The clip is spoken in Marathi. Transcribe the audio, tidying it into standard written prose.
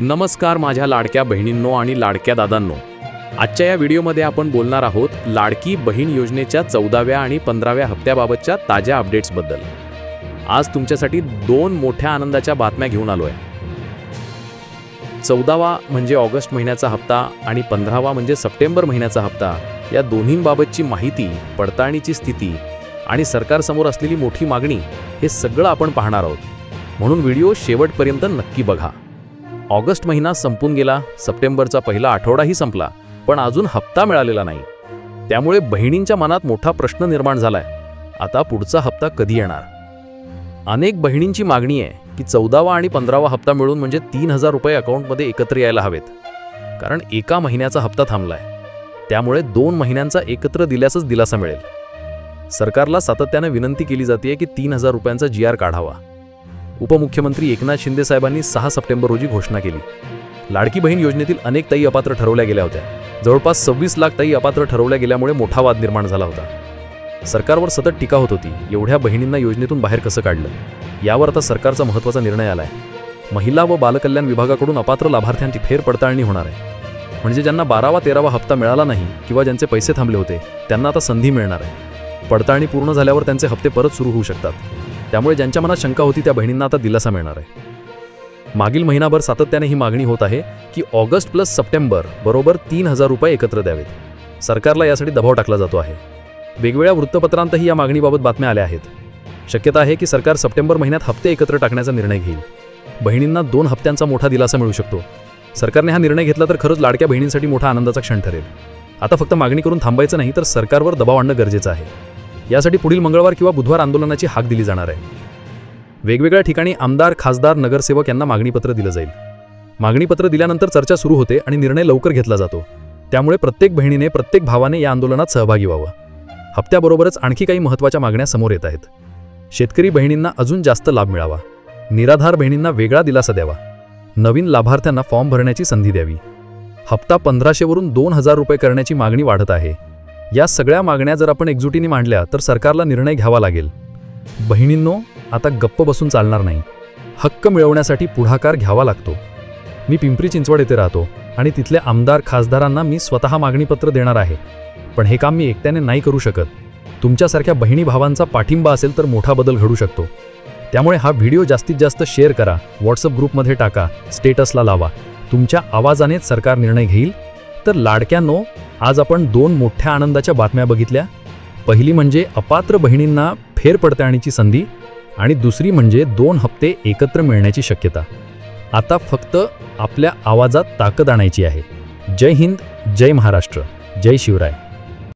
नमस्कार माझ्या लाडक्या बहिणींनो आणि लाडक्या दादांनो. आजच्या या व्हिडिओमध्ये आपण बोलणार आहोत लाडकी बहीण योजनेच्या 14व्या आणि 15व्या हप्त्याबाबतच्या ताज्या अपडेट्सबद्दल. आज तुमच्यासाठी दोन मोठ्या आनंदाच्या बातम्या घेऊन आलोय. 14वा म्हणजे ऑगस्ट महिन्याचा हप्ता आणि 15वा म्हणजे सप्टेंबर महिन्याचा हप्ता. या दोन्हींबाबतची माहिती, पडताळणीची स्थिती आणि सरकारसमोर असलेली मोठी मागणी हे सगळं आपण पाहणार आहोत. म्हणून व्हिडिओ शेवटपर्यंत नक्की बघा. ऑगस्ट महिना संपून गेला, सप्टेंबरचा पहिला आठवडाही संपला, पण अजून हप्ता मिळालेला नाही. त्यामुळे बहिणींच्या मनात मोठा प्रश्न निर्माण झालाय, आता पुढचा हप्ता कधी येणार. अनेक बहिणींची मागणी आहे की 14वा आणि 15वा हप्ता मिळून म्हणजे 3000 रुपये अकाउंटमध्ये एकत्र यायला हवेत. कारण एका महिन्याचा हप्ता थांबलाय, त्यामुळे 2 महिन्यांचा एकत्र दिल्यासच दिलासा मिळेल. सरकारला सातत्याने विनंती केली जाते की 3000 रुपयांचा GR काढावा. उपमुख्यमंत्री एकनाथ शिंदे साहेबांनी 6 सप्टेंबर रोजी घोषणा केली. लाडकी बहीण योजनेतील अनेक ताई अपात्र ठरवल्या गेल्या होत्या. जवळपास 26 लाख ताई अपात्र ठरवल्या गेल्यामुळे मोठा वाद निर्माण झाला होता. सरकारवर सतत टीका होत होती, एवढ्या बहिणींना योजनेतून बाहेर कसं काढलं. यावर आता सरकारचा महत्त्वाचा निर्णय आलाय. महिला व बालकल्याण विभागाकडून अपात्र लाभार्थ्यांची फेरपडताळणी होणार आहे. म्हणजे ज्यांना 12वा 13वा हप्ता मिळाला नाही किंवा ज्यांचे पैसे थांबले होते त्यांना आता संधी मिळणार आहे. पडताळणी पूर्ण झाल्यावर त्यांचे हप्ते परत सुरू होऊ शकतात. त्यामुळे ज्यांच्या मनात शंका होती त्या बहिणींना आता दिलासा मिळणार आहे. मागील महिनाभर सातत्याने ही मागणी होत आहे की ऑगस्ट प्लस सप्टेंबर बरोबर 3000 रुपये एकत्र द्यावेत. सरकारला यासाठी दबाव टाकला जातो आहे. वेगवेगळ्या वृत्तपत्रांतही या मागणीबाबत बातम्या आल्या आहेत. शक्यता आहे की सरकार सप्टेंबर महिन्यात हप्ते एकत्र टाकण्याचा निर्णय घेईल. बहिणींना 2 हप्त्यांचा मोठा दिलासा मिळू शकतो. सरकारने हा निर्णय घेतला तर खरंच लाडक्या बहिणींसाठी मोठा आनंदाचा क्षण ठरेल. आता फक्त मागणी करून थांबायचं नाही, तर सरकारवर दबाव आणणं गरजेचं आहे. यासाठी पुढील मंगळवार किंवा बुधवार आंदोलनाची हाक दिली जाणार आहे. वेगवेगळ्या ठिकाणी आमदार, खासदार, नगरसेवक यांना मागणीपत्र दिलं जाईल. मागणीपत्र दिल्यानंतर चर्चा सुरू होते आणि निर्णय लवकर घेतला जातो. त्यामुळे प्रत्येक बहिणीने, प्रत्येक भावाने या आंदोलनात सहभागी व्हावं. हप्त्याबरोबरच आणखी काही महत्त्वाच्या मागण्या समोर येत आहेत. शेतकरी बहिणींना अजून जास्त लाभ मिळावा. निराधार बहिणींना वेगळा दिलासा द्यावा. नवीन लाभार्थ्यांना फॉर्म भरण्याची संधी द्यावी. हप्ता 1500 वरून 2000 रुपये करण्याची मागणी वाढत आहे. या सगळ्या मागण्या जर आपण एकजुटीने मांडल्या तर सरकारला निर्णय घ्यावा लागेल. बहिणींनो, आता गप्प बसून चालणार नाही. हक्क मिळवण्यासाठी पुढाकार घ्यावा लागतो. मी पिंपरी चिंचवड येथे राहतो आणि तिथल्या आमदार, खासदारांना मी स्वतः मागणीपत्र देणार आहे. पण हे काम मी एकट्याने नाही करू शकत. तुमच्यासारख्या बहिणी भावांचा पाठिंबा असेल तर मोठा बदल घडू शकतो. त्यामुळे हा व्हिडिओ जास्तीत जास्त शेअर करा, व्हॉट्सअप ग्रुपमध्ये टाका, स्टेटसला लावा. तुमच्या आवाजानेच सरकार निर्णय घेईल. तर लाडक्यांनो, आज आपण 2 मोठ्या आनंदाच्या बातम्या बघितल्या. पहिली म्हणजे अपात्र बहिणींना फेरपडताळणीची संधी आणि दुसरी म्हणजे 2 हप्ते एकत्र मिळण्याची शक्यता. आता फक्त आपल्या आवाजात ताकद आणायची आहे. जय हिंद, जय महाराष्ट्र, जय शिवराय.